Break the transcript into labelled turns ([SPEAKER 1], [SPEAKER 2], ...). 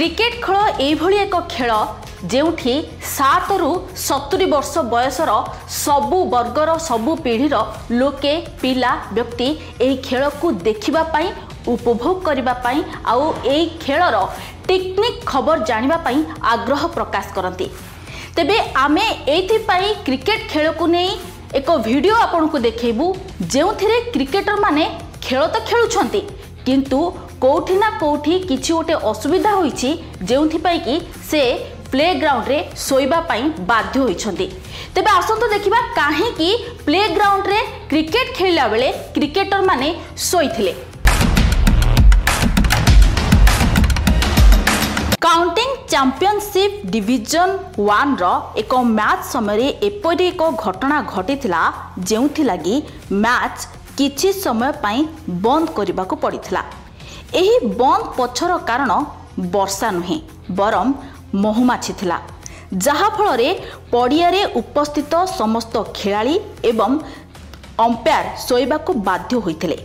[SPEAKER 1] Cricket खेल एभली एक खेल जेउठी 7 रु 70 वर्ष बयसर सबु वर्गर सबु पीढ़ीर लोके पिला व्यक्ति एही खेल को देखिबा पाई उपभोग करिबा पाई आउ एही खेलर टेक्निक खबर जानिबा पाई आग्रह प्रकाश करती। तेबे आमे एथि पाई क्रिकेट खेल को नहीं एक वीडियो आपन को देखेबू जेउथिरे क्रिकेटर माने खेल तो खेलुछंती किंतु कोठी ना कोठी किछि गोटे असुविधा होईछि जेउथि पाई कि से प्लेग्राउंड रे सोइबा पाई बाध्य होइछंती। तेबे आसंतो देखिबा काहे कि प्लेग्राउंड रे क्रिकेट खेलला बेले क्रिकेटर माने सोइथिले। काउंटिंग चैंपियनशिप डिविजन 1 रो एक मैच समय एपरि एक घटना घटिथिला जेउथि लागि मैच किछि समय पाई बंद करबा को पड़िथिला। एही बंद पछर कारण वर्षा नुहे बरम महुमाछी थिला जहा फल रे पड़िया रे उपस्थित समस्त खेलाड़ी एवं अंपायर सोइबा को बाध्य होइथिले।